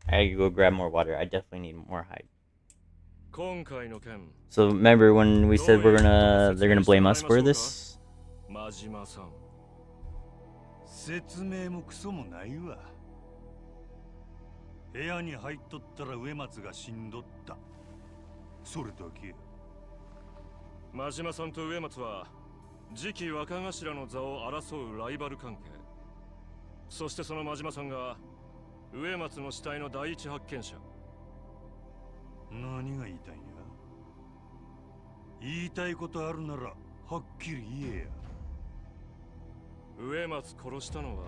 I gotta go grab more water. I definitely need more hype. So remember when we said they're gonna blame us for this? 真島さん。説明もクソもないわ。部屋に入っとったら植松が死んどった。それだけ。真島さんと植松は次期若頭の座を争うライバル関係。そしてその真島さんが植松の死体の第一発見者。何が言いたいんや？言いたいことあるならはっきり言えや。植松殺したのは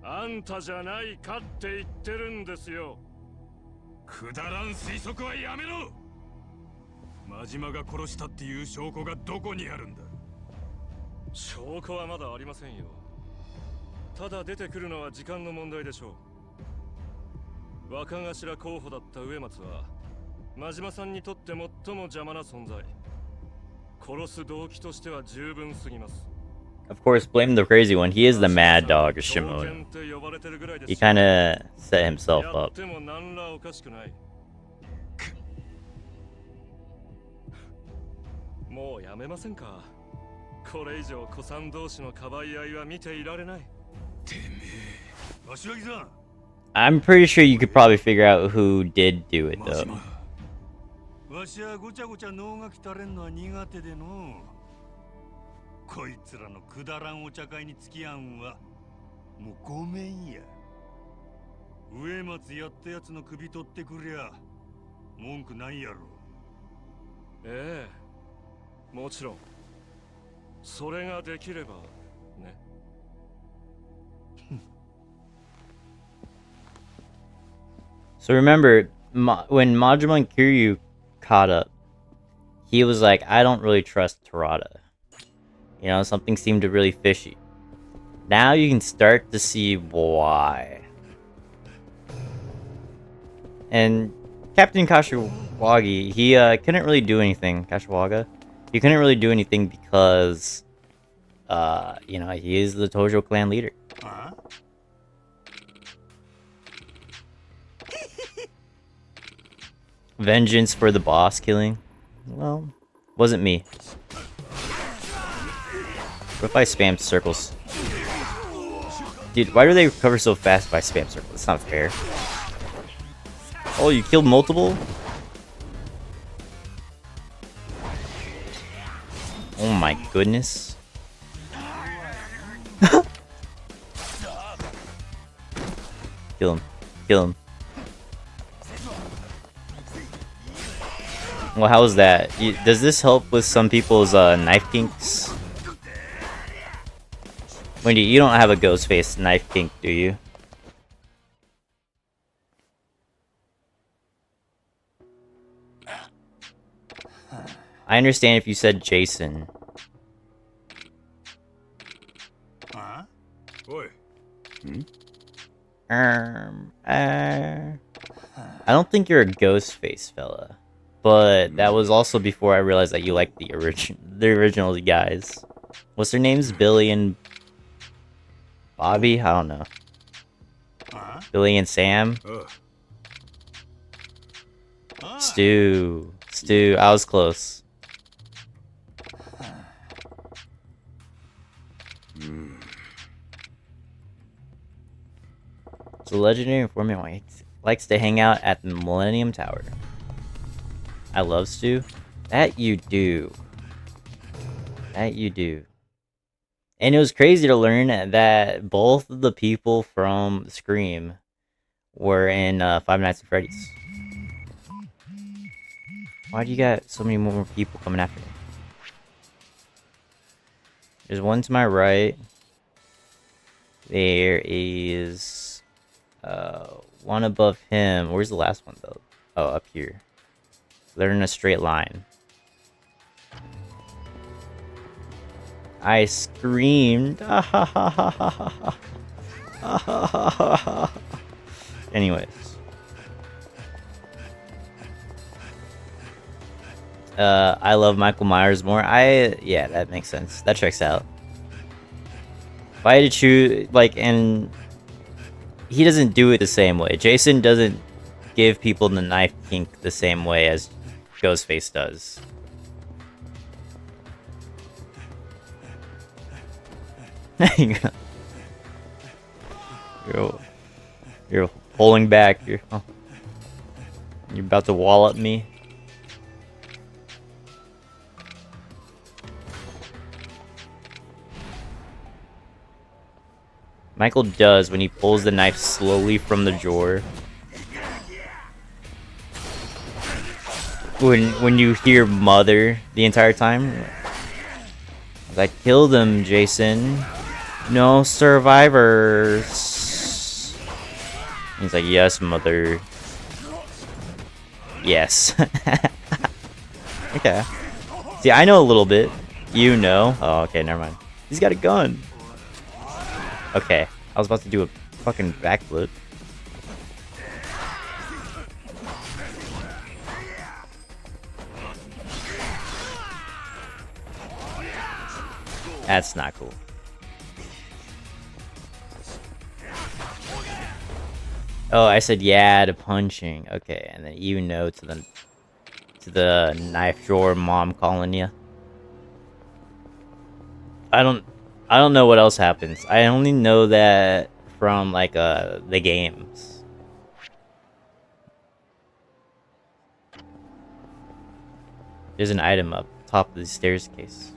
あんたじゃないかって言ってるんですよ。くだらん推測はやめろ。真島が殺したっていう証拠がどこにあるんだ？証拠はまだありませんよ。ただ出てくるのは時間の問題でしょう。若頭候補だった植松は真島さんにとって最も邪魔な存在。殺す動機としては十分すぎます。Of course, blame the crazy one. He is the mad dog of Shimon. He kind of set himself up. もうやめませんか。これ以上子さん同士のかばい合いは見ていられない。てめえ、柏木さん。I'm pretty sure you could probably figure out who did do it though. わしはごちゃごちゃ脳がきたれんのは苦手での。こいつらのくだらんお茶会に付き合うんはもうごめんや。植松やったやつの首取ってくりゃ文句ないやろ。ええ、もちろんそれができればね。So remember, when Majima and Kiryu caught up, he was like, I don't really trust Tarada. You know, something seemed really fishy. Now you can start to see why. And Captain Kashiwagi, he couldn't really do anything. Kashiwaga? He couldn't really do anything because, you know, he is the Tojo clan leader. Vengeance for the boss killing? Well, wasn't me. What if I spammed circles? Dude, why do they recover so fast if I spam circles? It's not fair. Oh, you killed multiple? Oh my goodness. Kill him. Kill him. Well, how was that? Does this help with some people's knife kinks? Wendy, you don't have a ghost face knife kink, do you? I understand if you said Jason. I don't think you're a ghost face fella. But that was also before I realized that you like the original guys. What's their names? Billy and Bobby? I don't know. Billy and Sam? Stu. I was close. So legendary informant likes to hang out at the Millennium Tower. I love Stu. That you do. That you do. And it was crazy to learn that both of the people from Scream were in Five Nights at Freddy's. Why do you got so many more people coming after me? There's one to my right. There is one above him. Where's the last one though? Oh, up here. They're in a straight line. I screamed. Anyways. I love Michael Myers more. Yeah, that makes sense. That checks out. If I had to choose, like, and he doesn't do it the same way. Jason doesn't give people the knife kink the same way as Ghostface does. You're pulling back. You're about to wallop me. Michael does when he pulls the knife slowly from the drawer. When you hear mother the entire time. Like, kill them, Jason. No survivors. He's like, yes, mother. Yes. Okay. See, I know a little bit. You know. Oh, okay, never mind. He's got a gun. Okay. I was about to do a fucking backflip. That's not cool. Oh, I said yeah to punching. Okay, and then you know to the knife drawer mom calling you. I don't know what else happens. I only know that from like the games. There's an item up top of the stairs case.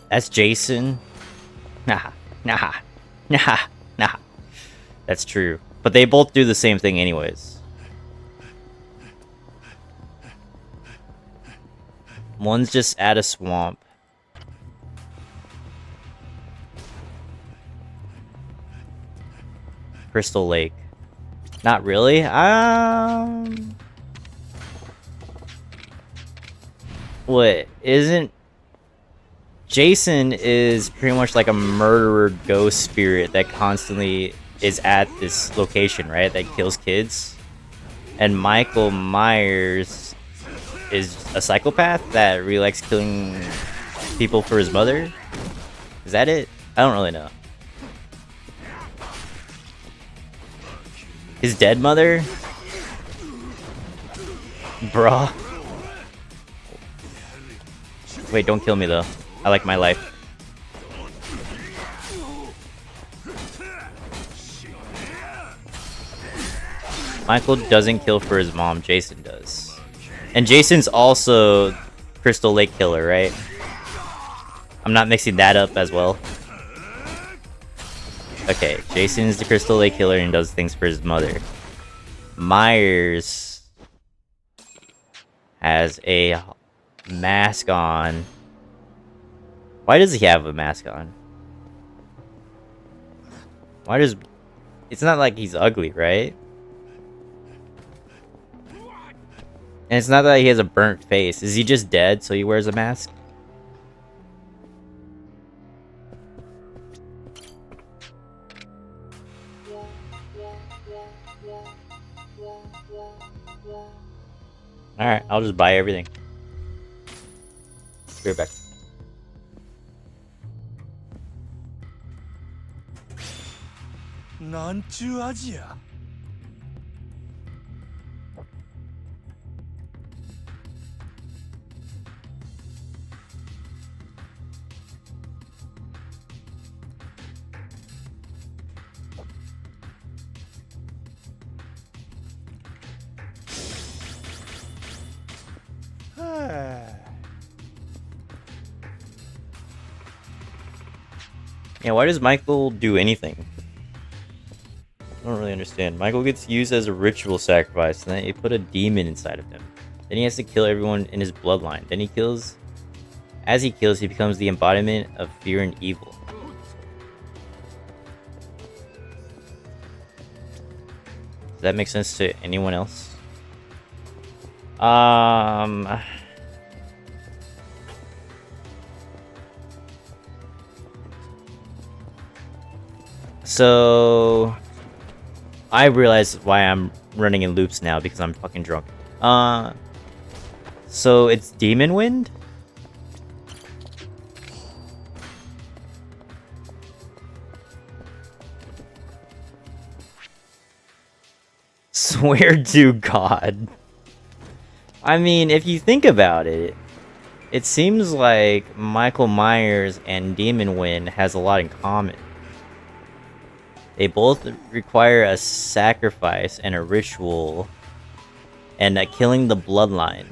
That's Jason. Nah. That's true. But they both do the same thing anyways. One's just at a swamp. Crystal Lake. Not really. What isn't Jason is pretty much like a murderer ghost spirit that constantly is at this location, right? That kills kids. And Michael Myers is a psychopath that really likes killing people for his mother. Is that it? I don't really know. His dead mother? Bruh. Wait, don't kill me though. I like my life. Michael doesn't kill for his mom, Jason does. And Jason's also Crystal Lake Killer, right? I'm not mixing that up as well. Okay, Jason's the Crystal Lake Killer and does things for his mother. Myers has a mask on. Why does he have a mask on? Why does... It's not like he's ugly, right? And it's not that he has a burnt face. Is he just dead so he wears a mask? Alright, I'll just buy everything. Be right back. Yeah, why does Michael do anything? I don't really understand. Michael gets used as a ritual sacrifice, and then they put a demon inside of him. Then he has to kill everyone in his bloodline. Then he kills... As he kills, he becomes the embodiment of fear and evil. Does that make sense to anyone else? So... I realize why I'm running in loops now, because I'm fucking drunk. So it's Demon Wind? swear to God. I mean, if you think about it, it seems like Michael Myers and Demon Wind has a lot in common. They both require a sacrifice and a ritual and killing the bloodline.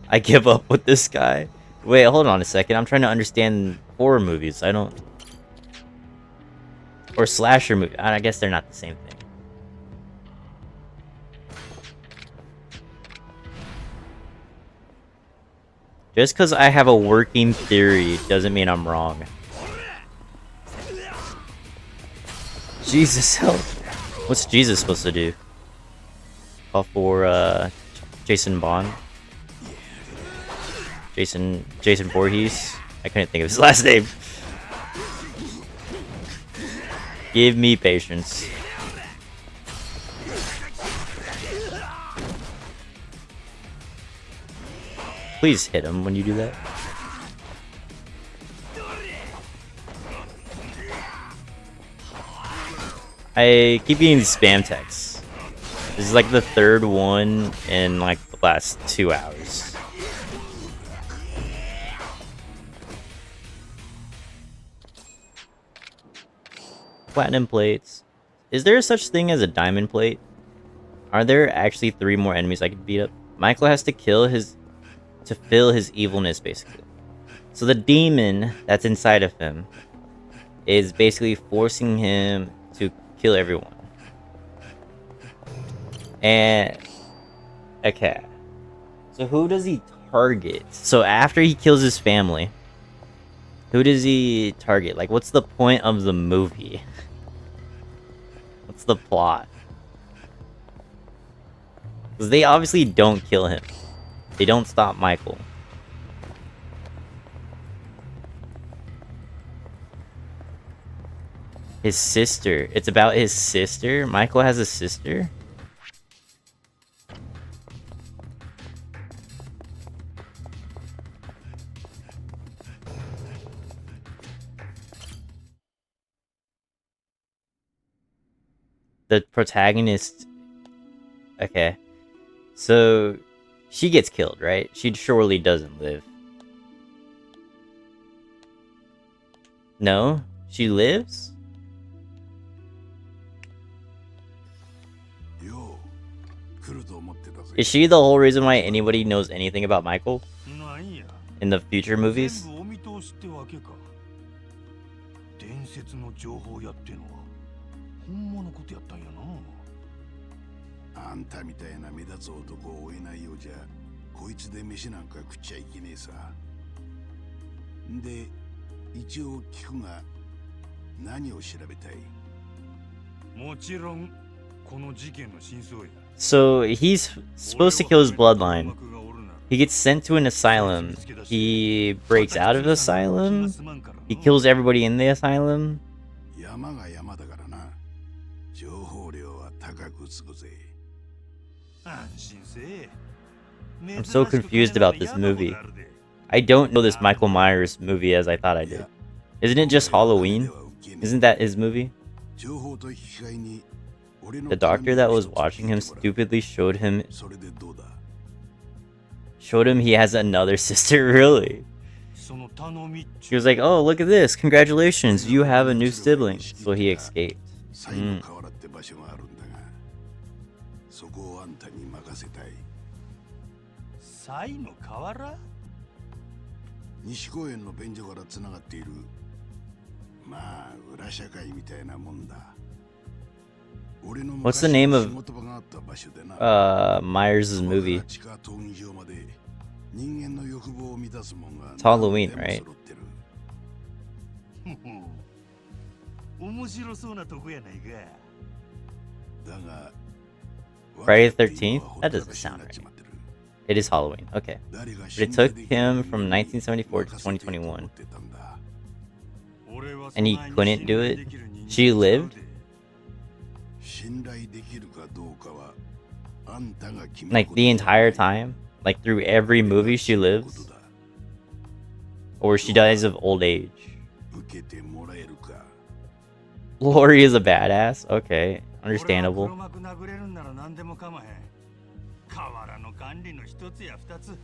I give up with this guy. Wait, hold on a second. I'm trying to understand horror movies. I don't... Or slasher movies. I guess they're not the same thing. Just because I have a working theory doesn't mean I'm wrong. Jesus help. What's Jesus supposed to do? Call for Jason Bond? Jason Voorhees? I couldn't think of his last name. Give me patience. Please hit him when you do that. I keep getting spam texts. This is like the third one in like the last 2 hours. Platinum plates. Is there such thing as a diamond plate? Are there actually 3 more enemies I could beat up? Michael has to kill his... to fill his evilness, basically. So the demon that's inside of him is basically forcing him to kill everyone. And... okay. So who does he target? So after he kills his family, who does he target? Like, what's the point of the movie? What's the plot? Because they obviously don't kill him. They don't stop Michael. His sister. It's about his sister? Michael has a sister? The protagonist... okay. So... she gets killed, right? She surely doesn't live. No? She lives? Is she the whole reason why anybody knows anything about Michael? In the future movies? あんたみたいな目立つ男を追えないようじゃ、こいつで飯なんか食っちゃいけねえさ。で、一応聞くが、何を調べたい？もちろん、この事件の真相や。So he's supposed to kill his bloodline. He gets sent to an asylum. He breaks out of the asylum. He kills everybody in the asylum. 山が山だからな。情報量は高くつくぜ。 I'm so confused about this movie. I don't know this Michael Myers movie as I thought I did. Isn't it just Halloween? Isn't that his movie? The doctor that was watching him stupidly showed him he has another sister, really? He was like, oh, look at this. Congratulations, you have a new sibling. So he escaped. Mm. そこをあんたに任せたい。サイの河原？西公園の便所からつながっている。まあ、裏社会みたいなもんだ。What's the name of Myers' movie? It's Halloween, right? Friday the 13th? That doesn't sound right. It is Halloween, okay. But it took him from 1974 to 2021. And he couldn't do it? She lived? Like the entire time? Like through every movie she lives? Or she dies of old age? Lori is a badass. Okay, understandable.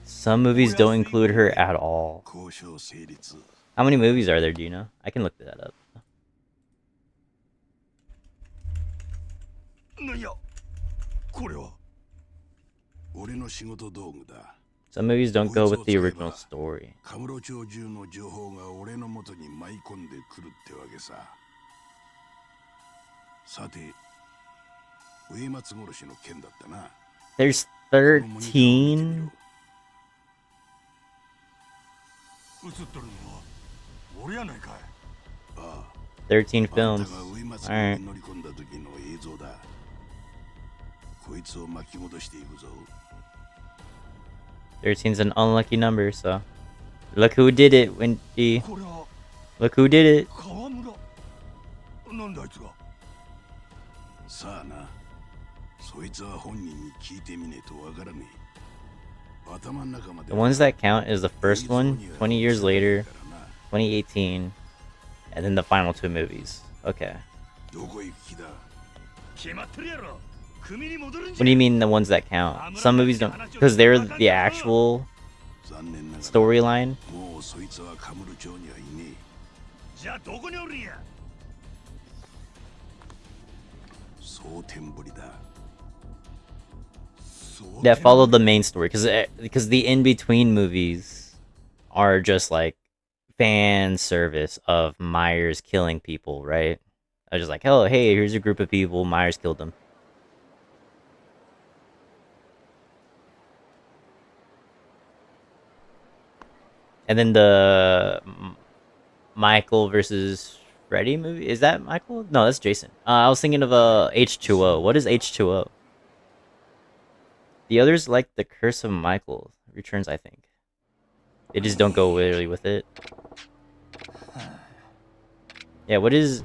Some movies don't include her at all. How many movies are there, do you know? I can look that up. Some movies don't go with the original story. There's 13? 13 films. Alright. 13's an unlucky number, so. Look who did it, Wendy. Look who did it. The ones that count is the first one, 20 years later, 2018, and then the final two movies. Okay. What do you mean the ones that count? Some movies don't, because they're the actual storyline. That follow the main story, because the in-between movies are just like fan service of Myers killing people, right? I was just like, oh, hey, here's a group of people, Myers killed them. And then the Michael versus Freddy movie, is that Michael? No, that's Jason. I was thinking of H2O. What is H2O? The others like The Curse of Michael Returns, I think. They just don't go literally with it. Yeah, what is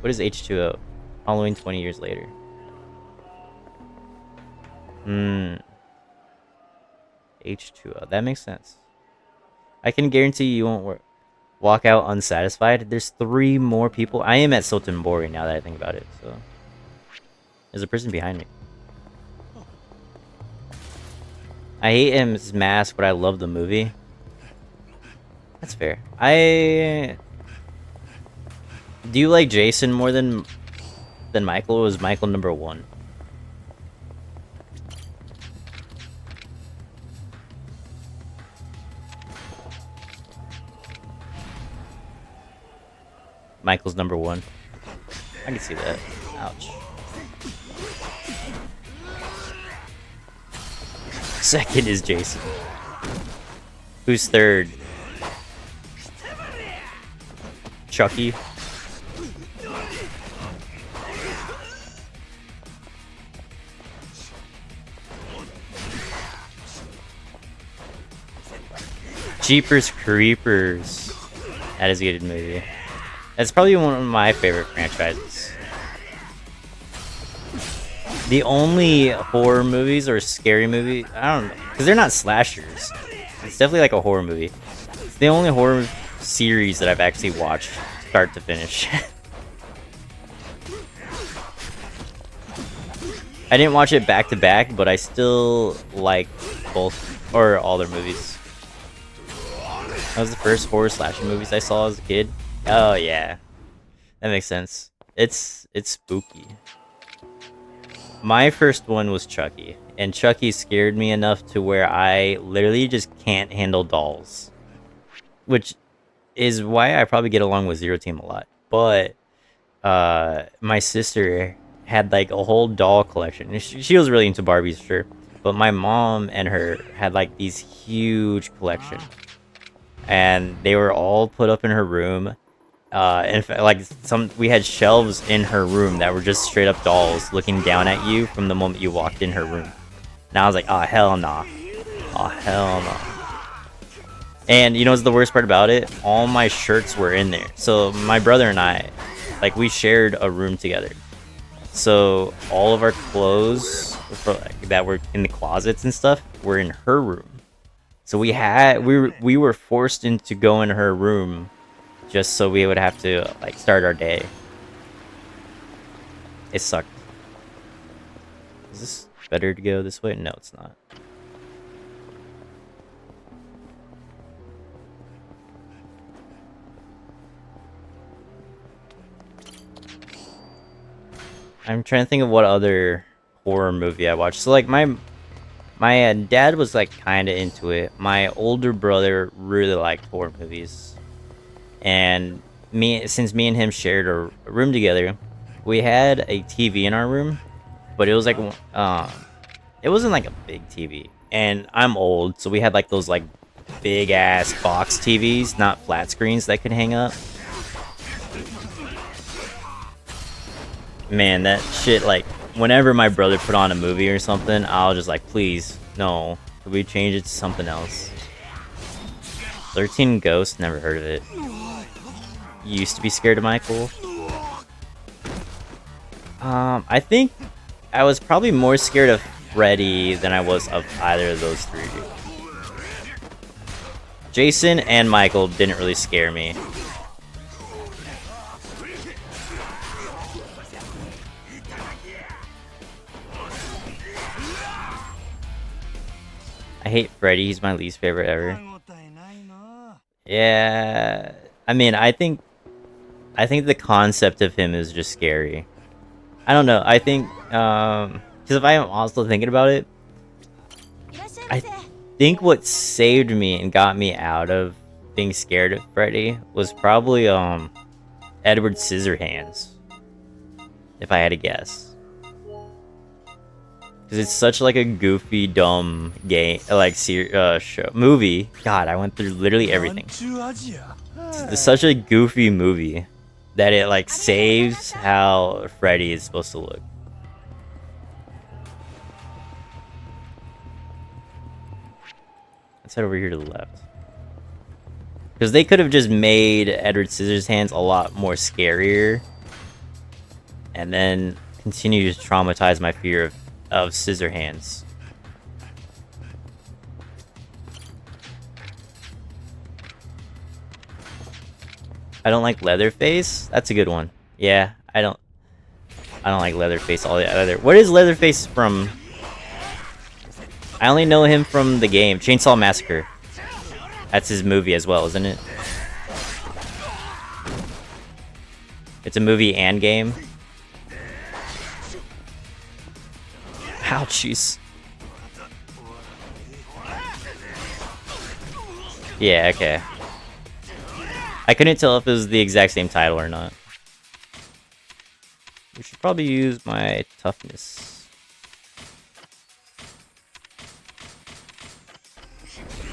H2O? Halloween 20 years later. H2O. That makes sense. I can guarantee you won't walk out unsatisfied. There's 3 more people. I am at Sotenbori now that I think about it. So there's a person behind me. I hate his mask, but I love the movie. That's fair. Do you like Jason more than Michael? Or was Michael number 1? Michael's number 1. I can see that. Ouch. Second is Jason. Who's third? Chucky. Jeepers Creepers. That is a good movie. That's probably one of my favorite franchises. The only horror movies or scary movie, I don't know, because they're not slashers. It's definitely like a horror movie. It's the only horror series that I've actually watched start to finish. I didn't watch it back to back, but I still like both or all their movies. That was the first horror slasher movies I saw as a kid. Oh yeah, that makes sense. It's spooky. My first one was Chucky, and Chucky scared me enough to where I literally just can't handle dolls, which is why I probably get along with Zero Team a lot. But my sister had like a whole doll collection. She was really into Barbies, sure, but my mom and her had like these huge collection, and they were all put up in her room. In fact, like we had shelves in her room that were just straight up dolls looking down at you from the moment you walked in her room. And I was like, oh hell nah, oh hell no. And you know what's the worst part about it? All my shirts were in there. So my brother and I, like, we shared a room together. So all of our clothes that were in the closets and stuff were in her room. So we were forced into go in her room just so we would have to like start our day. It sucked. Is this better to go this way? No, it's not. I'm trying to think of what other horror movie I watched. So like my dad was like kind of into it. My older brother really liked horror movies, and since me and him shared a room together, we had a TV in our room, but it was like it wasn't like a big TV. And I'm old, so we had like those like big ass box TVs, not flat screens that could hang up. Man, that shit, like, whenever my brother put on a movie or something, I'll just like, please, no. Could we change it to something else? 13 Ghosts, never heard of it. Used to be scared of Michael. I think I was probably more scared of Freddy than I was of either of those three. Jason and Michael didn't really scare me. I hate Freddy, he's my least favorite ever. Yeah, I mean, I think the concept of him is just scary. I don't know, I think, because if I am also thinking about it, I think what saved me and got me out of being scared of Freddy was probably, Edward Scissorhands, if I had to guess. Because it's such like a goofy, dumb game, like show, movie. God, I went through literally everything. It's such a goofy movie that it like saves how Freddy is supposed to look. Let's head over here to the left. Because they could have just made Edward Scissorhands a lot more scarier, and then continue to traumatize my fear of Scissorhands. I don't like Leatherface. That's a good one. Yeah, I don't like Leatherface all the other. What is Leatherface from? I only know him from the game Chainsaw Massacre. That's his movie as well, isn't it? It's a movie and game. Ouchies. Yeah, okay. I couldn't tell if it was the exact same title or not. We should probably use my toughness.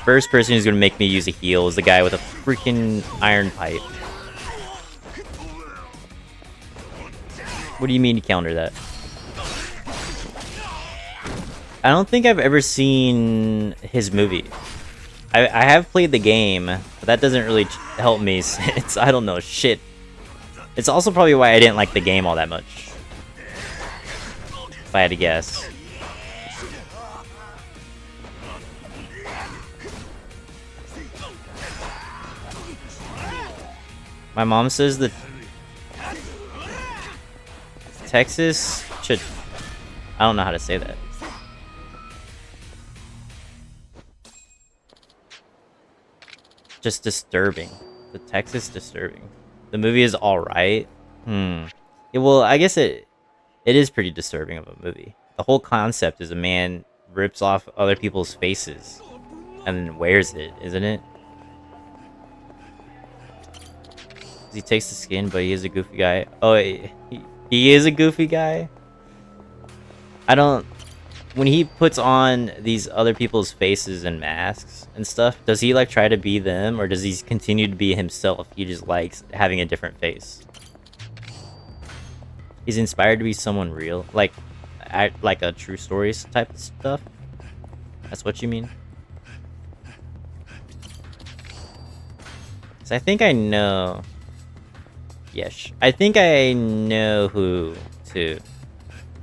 First person who's gonna make me use a heal is the guy with a freaking iron pipe. What do you mean to counter that? I don't think I've ever seen his movie. I have played the game, but that doesn't really help me since I don't know shit. It's also probably why I didn't like the game all that much, if I had to guess. My mom says that Texas should... I don't know how to say that. Just disturbing. The text is disturbing. The movie is alright. Yeah, well, I guess it is pretty disturbing of a movie. The whole concept is a man rips off other people's faces and then wears it, isn't it? He takes the skin, but he is a goofy guy. Oh, he is a goofy guy? I don't... When he puts on these other people's faces and masks and stuff, does he like try to be them, or does he continue to be himself? He just likes having a different face. He's inspired to be someone real, like a true stories type of stuff. That's what you mean? 'Cause I think I know. Yes, I think I know who to.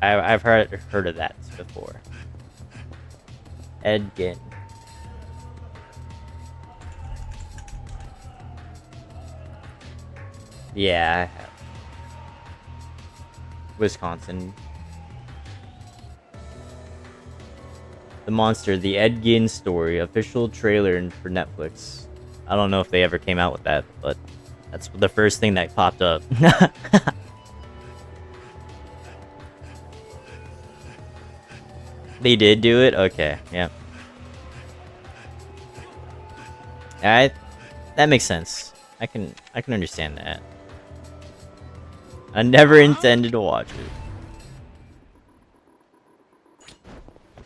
I've heard of that before. Edgin. Yeah, I have. Wisconsin. The Monster, the Ed Gein story, official trailer for Netflix. I don't know if they ever came out with that, but that's the first thing that popped up. They did do it? Okay, yeah. I that makes sense. I can understand that. I never intended to watch it.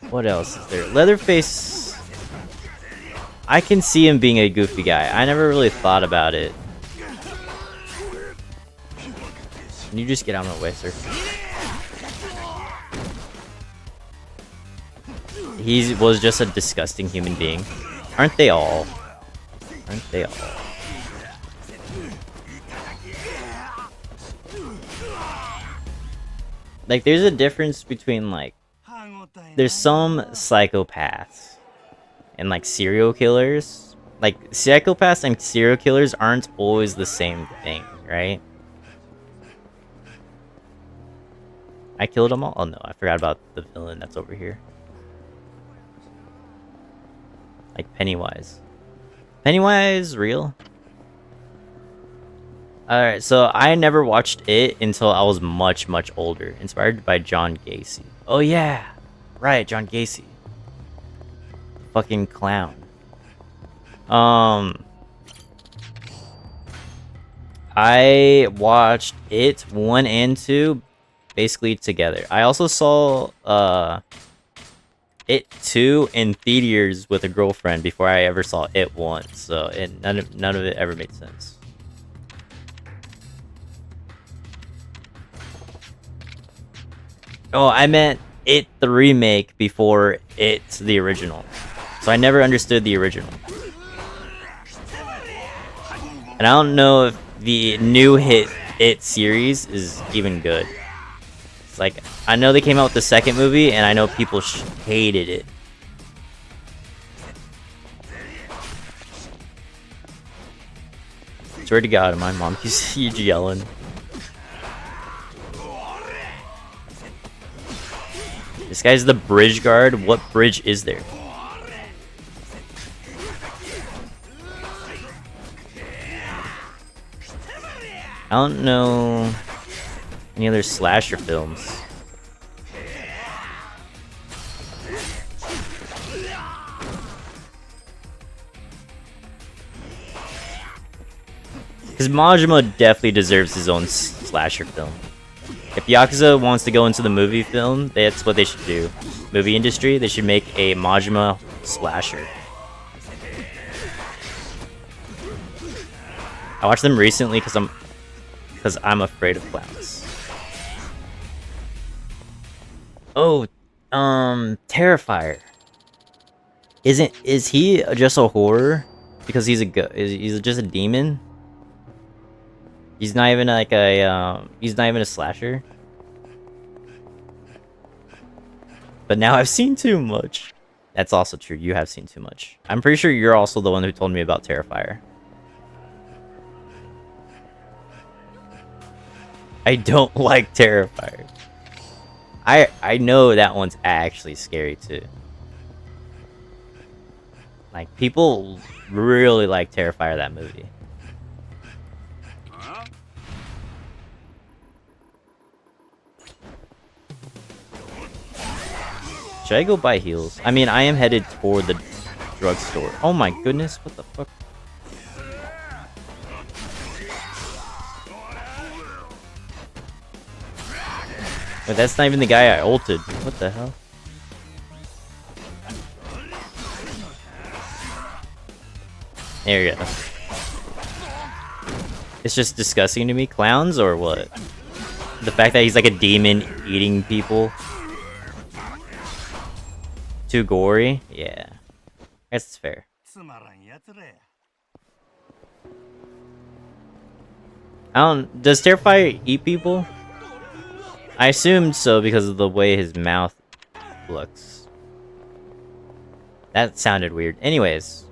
What else is there? Leatherface. I can see him being a goofy guy. I never really thought about it. Can you just get out of my way, sir? He was just a disgusting human being. Aren't they all? Aren't they all? Like, there's a difference between, like, there's some psychopaths and, like, serial killers. Like, psychopaths and serial killers aren't always the same thing, right? I killed them all? Oh, no, I forgot about the villain that's over here. Like, Pennywise. Pennywise real? Alright, so I never watched it until I was much, much older. Inspired by John Gacy. Oh yeah! Right, John Gacy. Fucking clown. I watched it 1 and 2 basically together. I also saw it 2 in theaters with a girlfriend before I ever saw it 1. So none of it ever made sense. Oh, I meant it the remake before it's the original. So I never understood the original. And I don't know if the new hit It series is even good. It's like, I know they came out with the second movie, and I know people hated it. Swear to God, my mom keeps yelling. This guy's the bridge guard. What bridge is there? I don't know any other slasher films. Because Majima definitely deserves his own slasher film. If Yakuza wants to go into the movie film, that's what they should do. Movie industry, they should make a Majima slasher. I watched them recently because I'm afraid of clowns. Oh, Terrifier. Is he just a horror? Because he's he's just a demon? He's not even like he's not even a slasher. But now I've seen too much. That's also true. You have seen too much. I'm pretty sure you're also the one who told me about Terrifier. I don't like Terrifier. I know that one's actually scary too. Like, people really like Terrifier, that movie. Should I go buy heals? I mean, I am headed toward the drugstore. Oh my goodness, what the fuck? Wait, that's not even the guy I ulted. What the hell? There you go. It's just disgusting to me. Clowns or what? The fact that he's like a demon eating people. Too gory? Yeah. I guess it's fair. Does Terrifier eat people? I assumed so because of the way his mouth looks. That sounded weird. Anyways.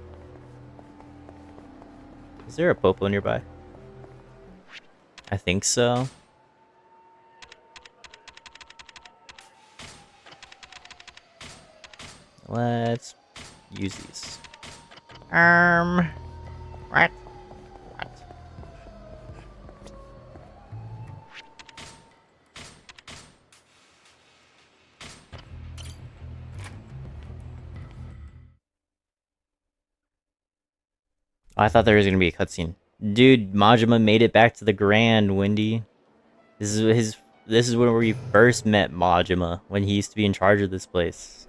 Is there a popo nearby? I think so. Let's use these. Right. Oh, I thought there was gonna be a cutscene. Dude, Majima made it back to the Grand, Wendy. This is his. This is when we first met Majima, when he used to be in charge of this place.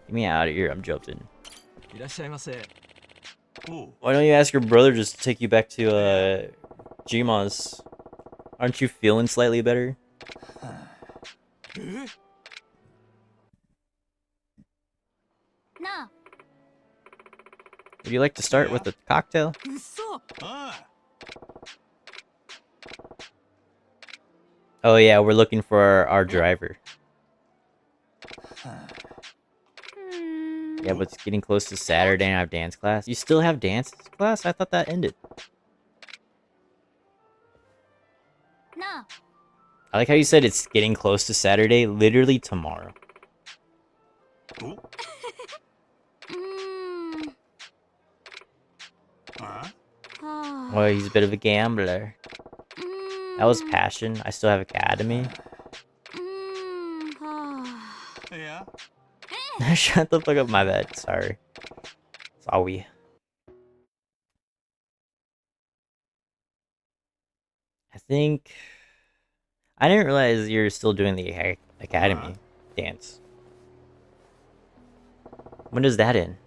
Get me out of here! I'm jumping. Why don't you ask your brother just to take you back to Jima's? Aren't you feeling slightly better? Would you like to start with a cocktail? Oh yeah, we're looking for our driver. Yeah, but it's getting close to Saturday and I have dance class. You still have dance class? I thought that ended. I like how you said it's getting close to Saturday, literally tomorrow. Well, he's a bit of a gambler. That was passion. I still have academy. Shut the fuck up, my bad. Sorry. Sorry. I think... I didn't realize you're still doing the academy dance. When does that end?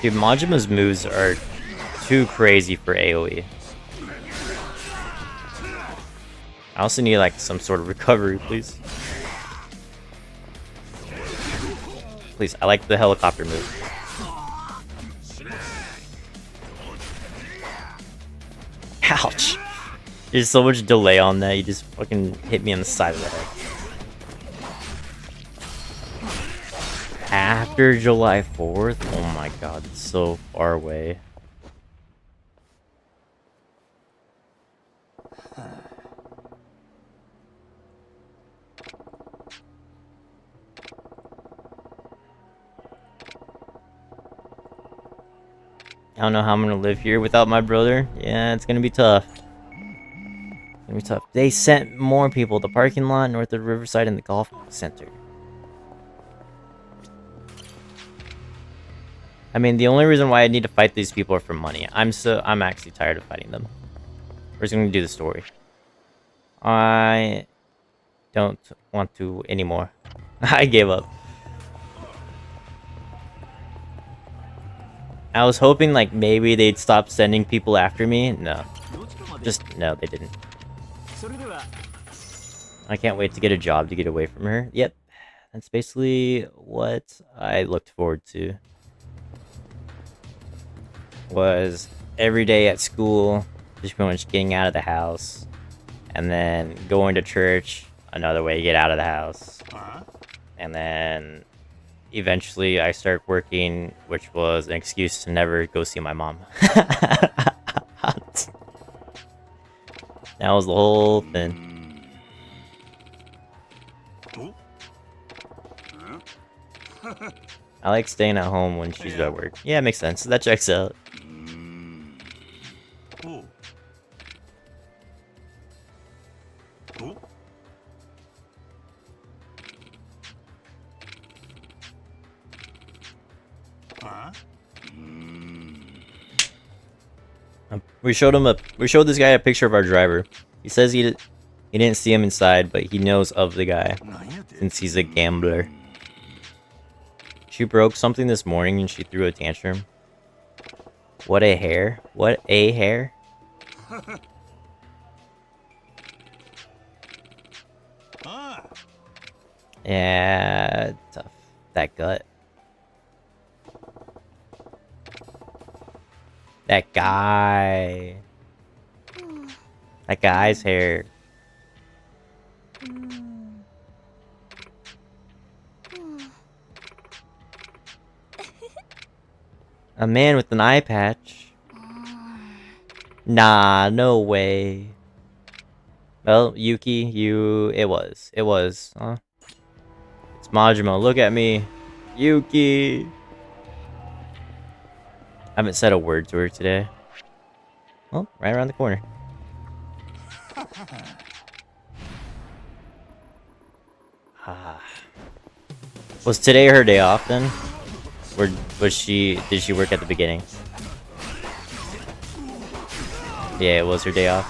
Dude, Majima's moves are too crazy for AoE. I also need like some sort of recovery, please. Please, I like the helicopter move. Ouch! There's so much delay on that, you just fucking hit me on the side of the head. After July 4th? Oh my god, it's so far away. I don't know how I'm gonna live here without my brother. Yeah, it's gonna be tough. It's gonna be tough. They sent more people. The parking lot, north of Riverside, and the golf center. I mean, the only reason why I need to fight these people are for money. I'm actually tired of fighting them. We're just gonna do the story. I don't want to anymore. I gave up. I was hoping like maybe they'd stop sending people after me. No. Just no, they didn't. I can't wait to get a job to get away from her. Yep. That's basically what I looked forward to. Was every day at school, just pretty much getting out of the house, and then going to church, another way to get out of the house, and then eventually I start working, which was an excuse to never go see my mom. That was the whole thing. I like staying at home when she's at work. Yeah, it makes sense. That checks out. We showed this guy a picture of our driver. He says he didn't see him inside, but he knows of the guy since he's a gambler. She broke something this morning and she threw a tantrum. What a hair. What a hair. Yeah, tough. That gut. That guy. That guy's hair. A man with an eye patch. Nah, no way. Well, Yuki, it was. Huh? It's Majima, look at me. Yuki! I haven't said a word to her today. Well, right around the corner. Was today her day off then? Or did she work at the beginning? Yeah, it was her day off.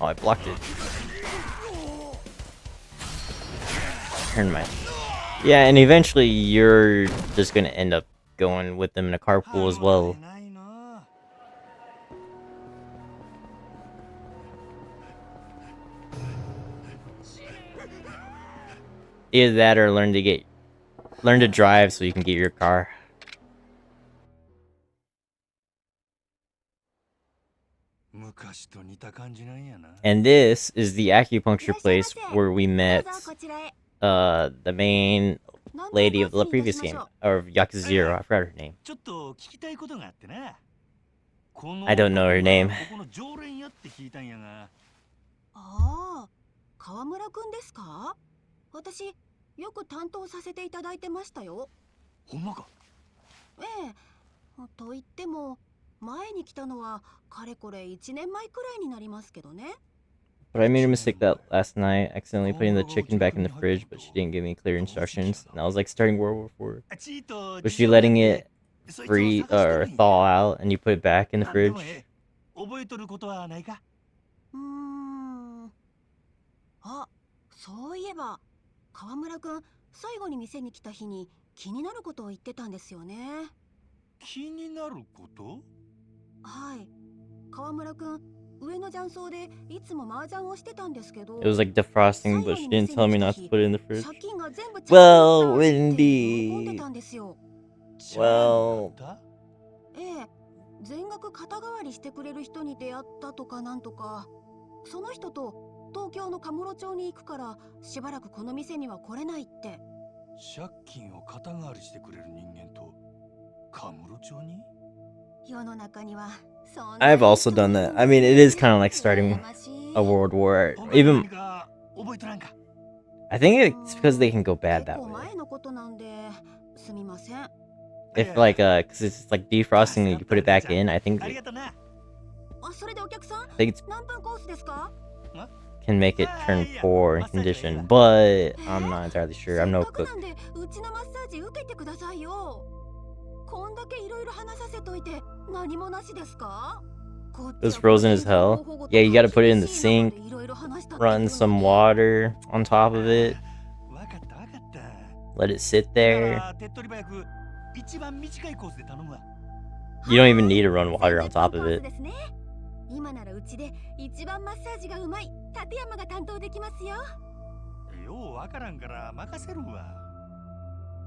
Oh, I blocked it. Turn my... Yeah, and eventually you're just gonna end up going with them in a carpool as well. Either that or learn to drive so you can get your car. And this is the acupuncture place where we met the main lady of the previous game, or Yakuza 0, I forgot her name. I don't know her name. ああ、川村くんですか？私、よく担当させていただいてましたよ。ほんまか？ええ。と言っても、前に来たのはかれこれ1年前くらいになりますけどね。But I made a mistake that last night, accidentally putting the chicken back in the fridge, but she didn't give me clear instructions, and I was like starting World War IV. Was she letting it freeze or thaw out, and you put it back in the fridge? あ、そういえば、川村くん、最後に店に来た日に気になることを言ってたんですよね。気になること？はい。川村くん、上の雀荘でいつも麻雀をしてたんですけど。It was like defrosting, but she didn't tell me not to put it in the fridge. 借金が全部ちゃんと Well, って喜んで Wendy. たんですよ。Well. ええ、全額肩代わりしてくれる人に出会ったとかなんとか。その人と東京のカムロ町に行くからしばらくこの店には来れないって。借金を肩代わりしてくれる人間とカムロ町に？世の中には I've also done that. I mean, it is kind of like starting a world war. Even I think it's because they can go bad that way. If like cause it's like defrosting and you put it back in, I think it's can make it turn poor in condition, but I'm not entirely sure. I'm no cook. こんだけいろいろ話させといて何もなしですか? It was frozen as hell. Yeah, you gotta put it in the sink, run some water on top of it, let it sit there. You don't even need to run water on top of it. 今ならうちで一番マッサージがうまい立山が担当できますよ。ようわからんから任せるわ。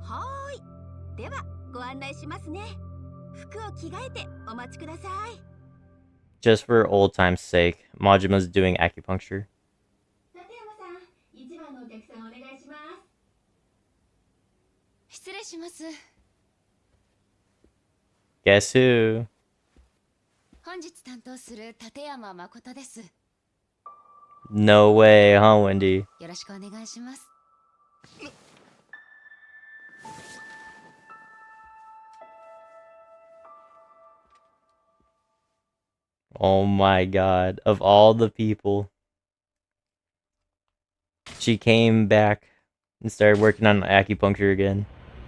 はーい。ではご案内しますね。服を着替えてお待ちください。Just for old time's sake, Majima's doing acupuncture. 立山さん、一番のお客さんお願いします。失礼します。Guess who? 本日担当する立山誠です。No way, huh, Wendy? よろしくお願いします。Oh my god, of all the people. She came back and started working on acupuncture again.